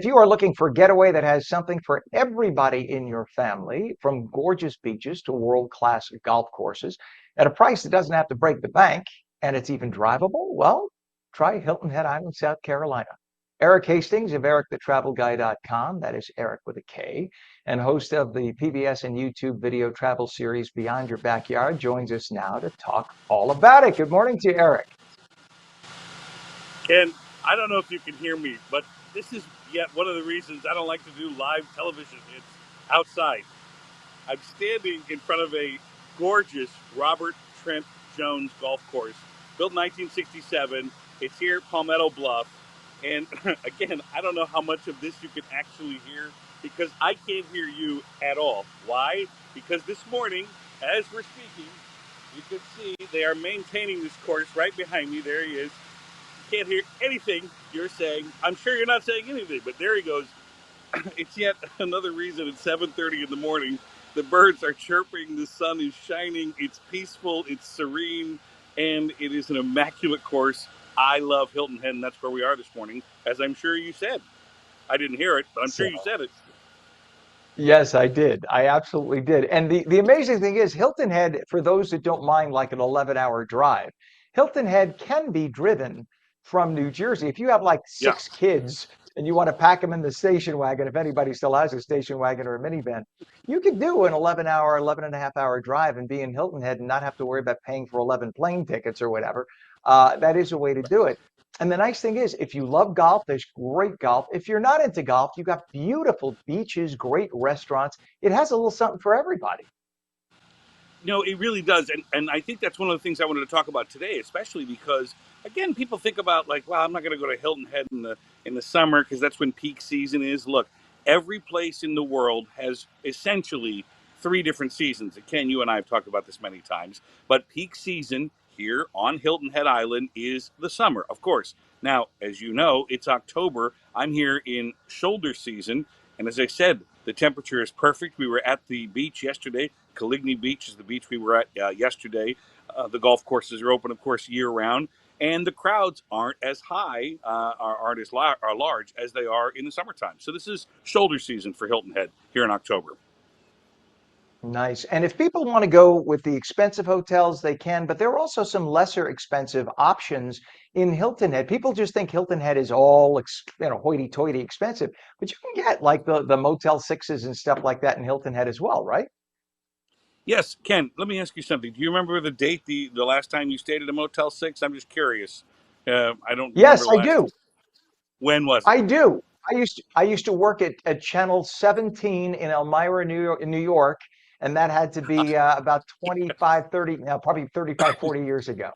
you are looking for a getaway that has something for everybody in your family, from gorgeous beaches to world-class golf courses, at a price that doesn't have to break the bank, and it's even drivable, well, try Hilton Head Island, South Carolina. Erik Hastings of ericthetravelguy.com, that is Erik with a K, and host of the PBS and YouTube video travel series Beyond Your Backyard, joins us now to talk all about it. Good morning to you, Erik. Ken, I don't know if you can hear me, but this is yet one of the reasons I don't like to do live television. It's outside. I'm standing in front of a gorgeous Robert Trent Jones golf course, built in 1967. It's here at Palmetto Bluff. And again, I don't know how much of this you can actually hear because I can't hear you at all. Why? Because this morning, as we're speaking, you can see they are maintaining this course right behind me. There he is. Can't hear anything you're saying. I'm sure you're not saying anything, but there he goes. It's yet another reason at 7:30 in the morning. The birds are chirping, the sun is shining, it's peaceful, it's serene, and it is an immaculate course. I love Hilton Head, and that's where we are this morning, as I'm sure you said. I didn't hear it, but I'm sure So, you said it. yes, I did. I absolutely did. And the amazing thing is, Hilton Head, for those that don't mind like an 11-hour drive, Hilton Head can be driven from New Jersey. If you have like Yeah. 6 kids and you want to pack them in the station wagon, if anybody still has a station wagon or a minivan, you could do an 11-hour, 11 and a half hour drive and be in Hilton Head and not have to worry about paying for 11 plane tickets or whatever. That is a way to do it. And the nice thing is, if you love golf, there's great golf. If you're not into golf, you got beautiful beaches, great restaurants. It has a little something for everybody. No, it really does. And I think that's one of the things I wanted to talk about today, especially because again, people think about like, well, I'm not going to go to Hilton Head in the summer because that's when peak season is. Look, every place in the world has essentially three different seasons. And Ken, you and I have talked about this many times, but peak season here on Hilton Head Island is the summer, of course. Now, as you know, it's October. I'm here in shoulder season, and as I said, the temperature is perfect. We were at the beach yesterday. Caligny Beach is the beach we were at yesterday. The golf courses are open, of course, year round, and the crowds aren't as high, aren't as are large as they are in the summertime. So this is shoulder season for Hilton Head here in October. Nice. And if people want to go with the expensive hotels, they can, but there are also some lesser expensive options in Hilton Head. People just think Hilton Head is all, hoity-toity expensive, but you can get like the Motel Sixes and stuff like that in Hilton Head as well, right? Yes, Ken. Let me ask you something. Do you remember the date the last time you stayed at a Motel Six? I'm just curious. I don't remember Yes, the I last. do. When was it? I do. I used to work at Channel 17 in Elmira, New York, and that had to be about 25, 30, now probably 35, 40 years ago.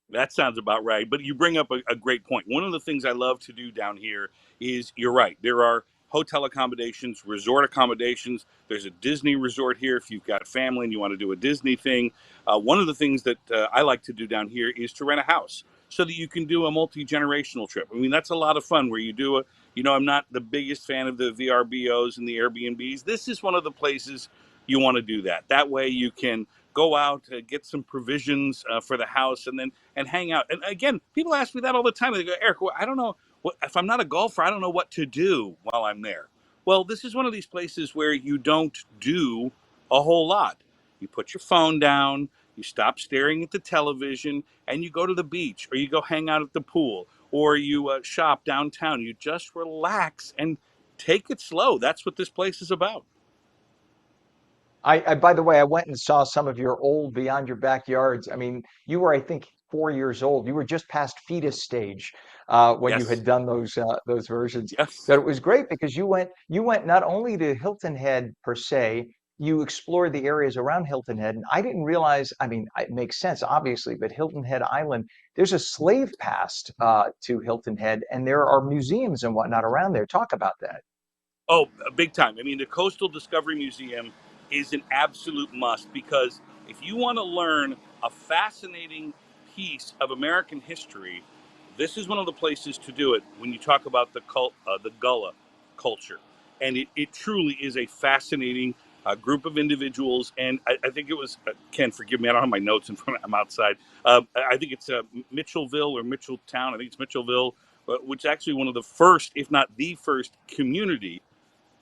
That sounds about right. But you bring up a great point. One of the things I love to do down here is you're right. There are hotel accommodations, resort accommodations. There's a Disney resort here if you've got a family and you want to do a Disney thing. One of the things that I like to do down here is to rent a house so that you can do a multi-generational trip. I mean, that's a lot of fun where you do I'm not the biggest fan of the VRBOs and the Airbnbs. This is one of the places you want to do that. That way you can go out, get some provisions for the house, and then and hang out. And again, people ask me that all the time. They go, Erik, well, I don't know if I'm not a golfer, I don't know what to do while I'm there. Well, this is one of these places where you don't do a whole lot. You put your phone down, you stop staring at the television, and you go to the beach, or you go hang out at the pool, or you shop downtown. You just relax and take it slow. That's what this place is about. By the way, I went and saw some of your old Beyond Your Backyards. I mean, you were, I think, 4 years old. You were just past fetus stage when you Yes. had done those versions. Yes. But it was great because you went not only to Hilton Head per se, you explored the areas around Hilton Head. And I didn't realize, I mean, it makes sense, obviously, but Hilton Head Island, there's a slave past to Hilton Head, and there are museums and whatnot around there. Talk about that. Oh, big time. I mean, the Coastal Discovery Museum is an absolute must because if you want to learn a fascinating piece of American history, this is one of the places to do it when you talk about the Gullah culture. And it truly is a fascinating group of individuals. And I think it was, Ken, forgive me, I don't have my notes in front of me, I'm outside. I think it's Mitchellville or Mitchelltown. I think it's Mitchellville which is actually one of the first, if not the first, community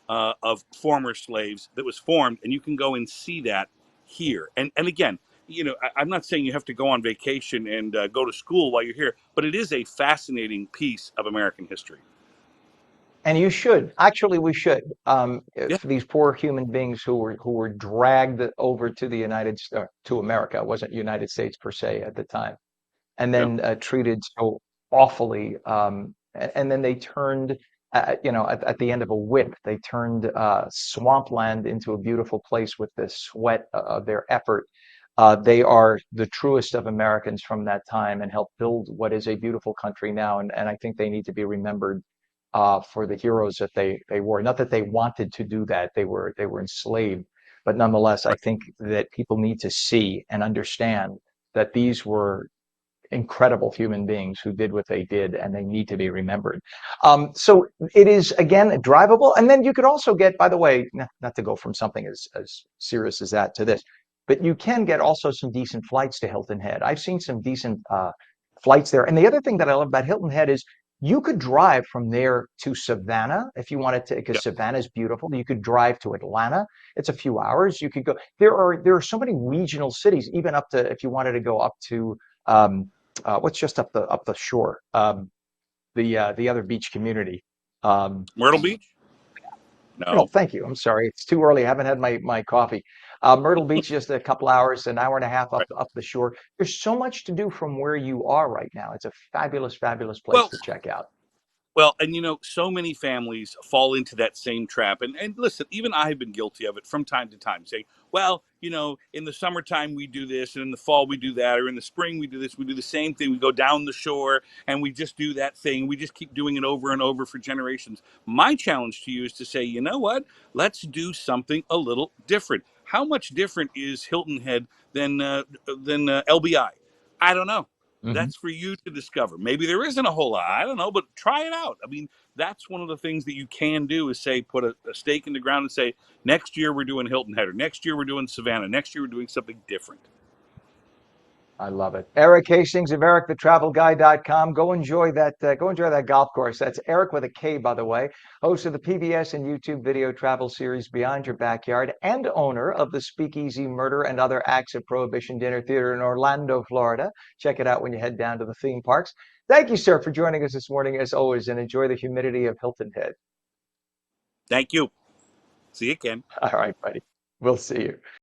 of former slaves that was formed, and you can go and see that here. And again, I'm not saying you have to go on vacation and go to school while you're here, but it is a fascinating piece of American history. And you should. Actually, we should. Yeah, For these poor human beings who were dragged over to the to America. It wasn't United States per se at the time, and yeah. then treated so awfully. And then they turned, at the end of a whip, they turned swampland into a beautiful place with the sweat of their effort. They are the truest of Americans from that time and helped build what is a beautiful country now. And I think they need to be remembered for the heroes that they were. Not that they wanted to do that; they were enslaved, but nonetheless, I Right. think that people need to see and understand that these were incredible human beings who did what they did, and they need to be remembered. So it is again drivable, and then you could also get, by the way, not to go from something as serious as that to this, but you can get also some decent flights to Hilton Head. I've seen some decent flights there, and the other thing that I love about Hilton Head is you could drive from there to Savannah if you wanted to, because Yeah. Savannah is beautiful. You could drive to Atlanta. It's a few hours. You could go. There are so many regional cities, even up to if you wanted to go up to um, what's just up the shore, the other beach community. Um, Myrtle Beach? Myrtle, No. thank you. I'm sorry, it's too early. I haven't had my coffee. Myrtle Beach, just a couple hours, an hour and a half Right. up the shore. There's so much to do from where you are right now. It's a fabulous, fabulous place Well, to check out. and so many families fall into that same trap. And listen, even I have been guilty of it from time to time, saying, well, in the summertime we do this, and in the fall we do that, or in the spring we do this, we do the same thing. We go down the shore and we just do that thing. We just keep doing it over and over for generations. My challenge to you is to say, you know what? Let's do something a little different. How much different is Hilton Head than LBI? I don't know. Hmm. That's for you to discover. Maybe there isn't a whole lot. I don't know, but try it out. I mean, that's one of the things that you can do is say, put a stake in the ground and say, next year we're doing Hilton Head, or next year we're doing Savannah, next year we're doing something different. I love it. Erik Hastings of ericthetravelguy.com. Go enjoy that golf course. That's Erik with a K, by the way, host of the PBS and YouTube video travel series Beyond Your Backyard, and owner of the Speakeasy Murder and Other Acts of Prohibition Dinner Theater in Orlando, Florida. Check it out when you head down to the theme parks. Thank you, sir, for joining us this morning, as always, and enjoy the humidity of Hilton Head. Thank you. See you, Ken. All right, buddy. We'll see you.